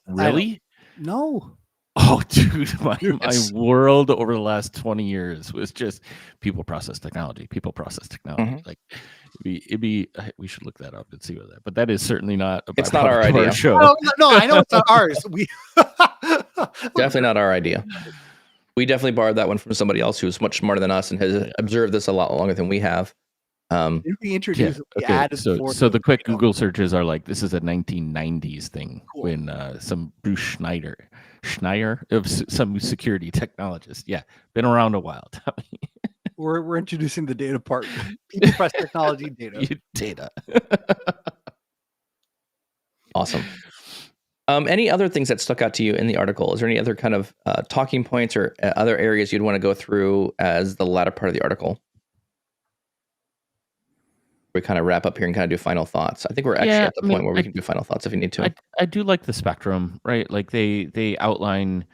Really? No. Oh, dude, my world over the last 20 years was just people process technology. People process technology. Like it'd be. We should look that up and see what that. But that is certainly not. It's not our idea. Show. No, I know it's not ours. We definitely not our idea. We definitely borrowed that one from somebody else who's much smarter than us and has observed this a lot longer than we have. We introduced, so the quick Google searches are like, this is a 1990s thing. Cool. When some Bruce Schneier of some security technologist, been around a while. we're introducing the data part. People press technology data. Awesome. Any other things that stuck out to you in the article? Is there any other kind of talking points or other areas you'd want to go through as the latter part of the article? We kind of wrap up here and kind of do final thoughts. I think we're actually at the point where we can do final thoughts if you need to. I do like the spectrum, right? Like they outline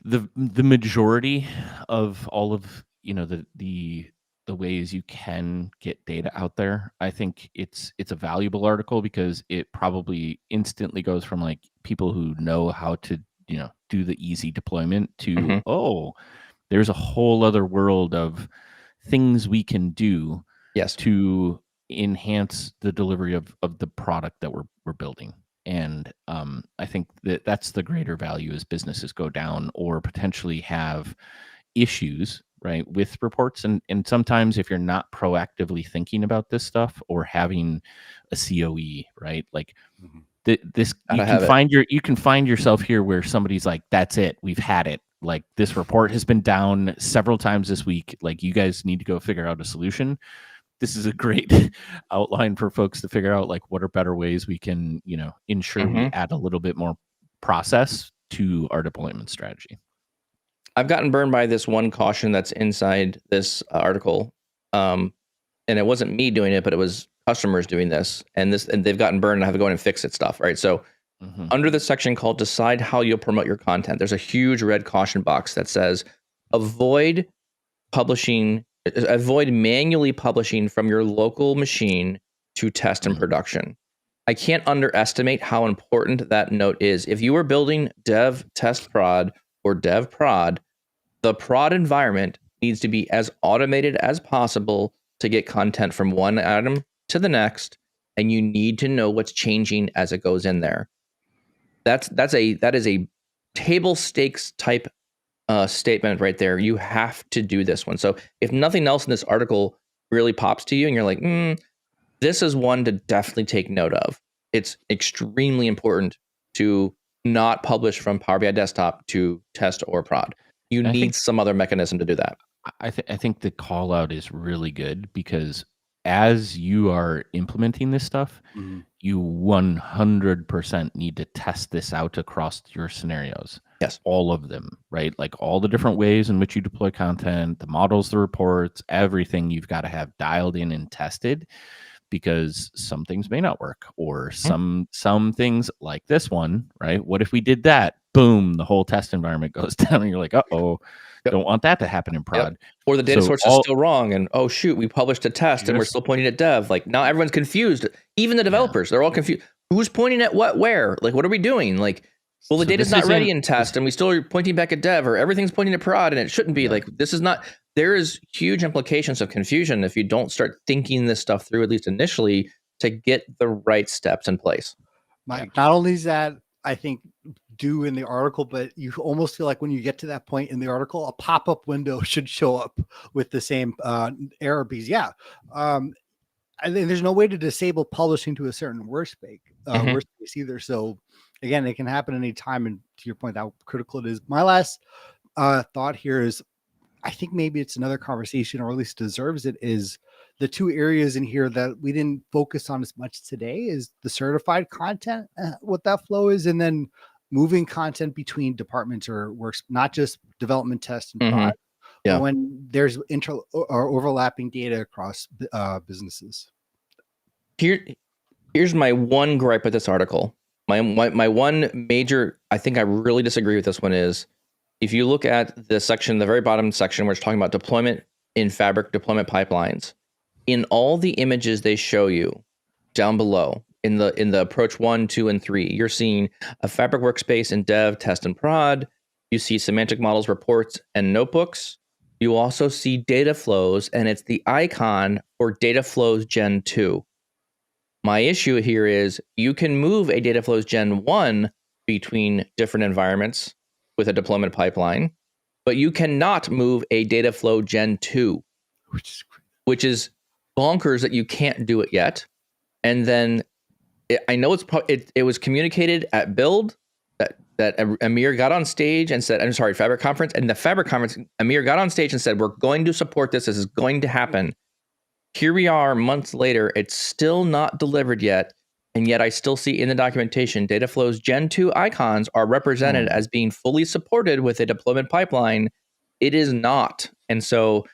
the majority of all of the ways you can get data out there. I think it's a valuable article because it probably instantly goes from like people who know how to do the easy deployment to there's a whole other world of things we can do. Yes. To enhance the delivery of the product that we're building. And I think that's the greater value as businesses go down or potentially have issues, right, with reports. And sometimes if you're not proactively thinking about this stuff or having a COE, right, like this, you can find yourself here where somebody's like, that's it, we've had it. Like this report has been down several times this week. Like you guys need to go figure out a solution. This is a great outline for folks to figure out like what are better ways we can, ensure we add a little bit more process to our deployment strategy. I've gotten burned by this one caution that's inside this article. And it wasn't me doing it, but it was customers doing this. And they've gotten burned and I have to go in and fix it stuff, right? So under the section called Decide How You'll Promote Your Content, there's a huge red caution box that says avoid manually publishing from your local machine to test and production. I can't underestimate how important that note is. If you are building dev test prod or dev prod, the prod environment needs to be as automated as possible to get content from one item to the next, and you need to know what's changing as it goes in there. That is a table stakes type statement right there. You have to do this one. So if nothing else in this article really pops to you and you're like, this is one to definitely take note of. It's extremely important to not publish from Power BI Desktop to test or prod. You need some other mechanism to do that. I think the call out is really good because as you are implementing this stuff, you 100% need to test this out across your scenarios. Yes. All of them, right? Like all the different ways in which you deploy content, the models, the reports, everything you've got to have dialed in and tested because some things may not work or some things like this one, right? What if we did that? Boom, the whole test environment goes down and you're like, don't want that to happen in prod. Or the data source is still wrong and oh shoot, we published a test and we're still pointing at dev. Like now everyone's confused. Even the developers, they're all confused. Who's pointing at what, where? Like what are we doing? Like, well, the data's not ready in test and we still are pointing back at dev, or everything's pointing at prod and it shouldn't be. Like this is not, there is huge implications of confusion if you don't start thinking this stuff through, at least initially, to get the right steps in place. Mike, not only is that, I think, do in the article, but you almost feel like when you get to that point in the article, a pop-up window should show up with the same error because I think there's no way to disable publishing to a certain workspace either. So again, it can happen any time, and to your point, how critical it is. My last thought here is, I think maybe it's another conversation, or at least deserves it, is the two areas in here that we didn't focus on as much today is the certified content, what that flow is, and then moving content between departments or works, not just development, test, and prod, Yeah. but when there's or overlapping data across businesses. Here's my one gripe with this article. My one major, I think I really disagree with this one is, if you look at the section, the very bottom section, where it's talking about deployment in Fabric, deployment pipelines, in all the images they show you down below in the approach 1, 2, and 3, you're seeing a Fabric workspace in dev, test, and prod. You see semantic models, reports, and notebooks. You also see data flows, and it's the icon for data flows Gen 2. My issue here is you can move a data flows Gen 1 between different environments with a deployment pipeline, but you cannot move a data flow Gen 2, which is bonkers that you can't do it yet. And then I know it was communicated at Build that Amir got on stage and said, I'm sorry, Fabric Conference. And the Fabric Conference, Amir got on stage and said, we're going to support this. This is going to happen. Here we are months later. It's still not delivered yet. And yet I still see in the documentation, data flows Gen 2 icons are represented as being fully supported with a deployment pipeline. It is not. And so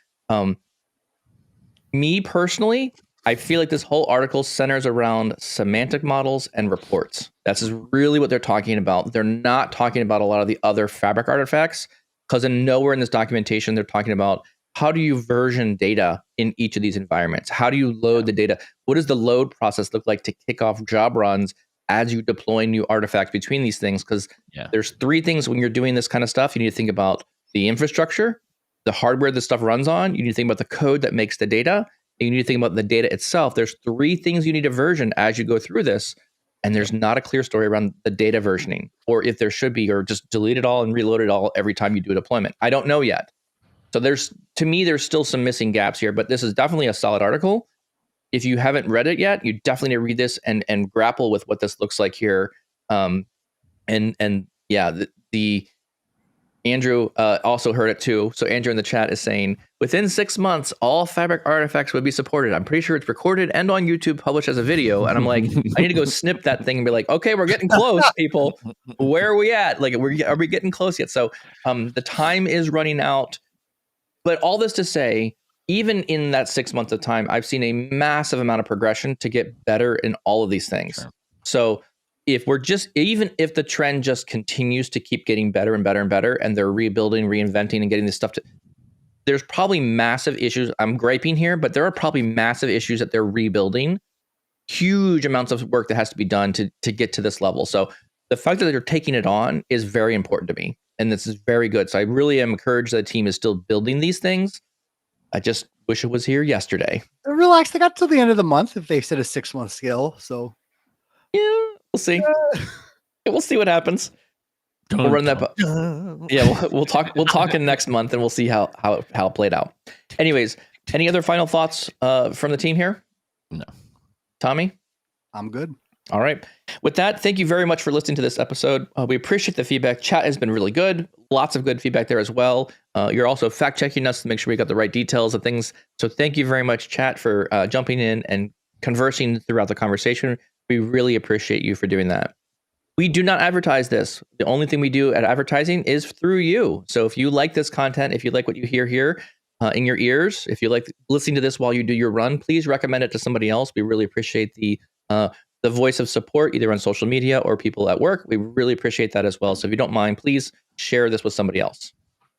me personally, I feel like this whole article centers around semantic models and reports. That's really what they're talking about. They're not talking about a lot of the other Fabric artifacts, because nowhere in this documentation they're talking about how do you version data in each of these environments? How do you load the data? What does the load process look like to kick off job runs as you deploy new artifacts between these things? Because there's three things when you're doing this kind of stuff. You need to think about the infrastructure, the hardware the stuff runs on. You need to think about the code that makes the data. And you need to think about the data itself. There's three things you need to version as you go through this. And there's not a clear story around the data versioning, or if there should be, or just delete it all and reload it all every time you do a deployment. I don't know yet. So to me, there's still some missing gaps here, but this is definitely a solid article. If you haven't read it yet, you definitely need to read this and grapple with what this looks like here. The Andrew also heard it too. So Andrew in the chat is saying, within 6 months, all Fabric artifacts would be supported. I'm pretty sure it's recorded and on YouTube, published as a video. And I'm like, I need to go snip that thing and be like, okay, we're getting close, people. Where are we at? Like, are we getting close yet? So the time is running out. But all this to say, even in that 6 months of time, I've seen a massive amount of progression to get better in all of these things. Sure. So even if the trend just continues to keep getting better and better and better, and they're rebuilding, reinventing, and getting this stuff there's probably massive issues. I'm griping here, but there are probably massive issues that they're rebuilding. Huge amounts of work that has to be done to get to this level. So the fact that they're taking it on is very important to me. And this is very good. So I really am encouraged that the team is still building these things. I just wish it was here yesterday. Relax. They got till the end of the month if they set a 6-month scale. So yeah, we'll see. We'll see what happens. We'll run that. Yeah, we'll talk in next month, and we'll see how it played out. Anyways, any other final thoughts from the team here? No. Tommy? I'm good. All right. With that, thank you very much for listening to this episode. We appreciate the feedback. Chat has been really good. Lots of good feedback there as well. You're also fact checking us to make sure we got the right details of things. So thank you very much, chat, for jumping in and conversing throughout the conversation. We really appreciate you for doing that. We do not advertise this. The only thing we do at advertising is through you. So if you like this content, if you like what you hear here in your ears, if you like listening to this while you do your run, please recommend it to somebody else. We really appreciate the voice of support, either on social media or people at work. We really appreciate that as well. So if you don't mind, please share this with somebody else.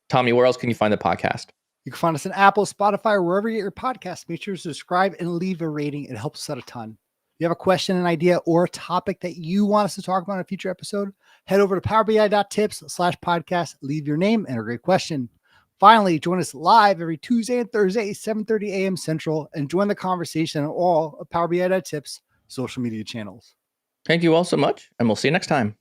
Tommy, where else can you find the podcast? You can find us on Apple, Spotify, or wherever you get your podcast. Make sure to subscribe and leave a rating. It helps us out a ton. If you have a question, an idea, or a topic that you want us to talk about in a future episode, head over to powerbi.tips/podcast, leave your name and a great question. Finally, join us live every Tuesday and Thursday, 7:30 a.m. Central, and join the conversation on all of Power BI.tips social media channels. Thank you all so much, and we'll see you next time.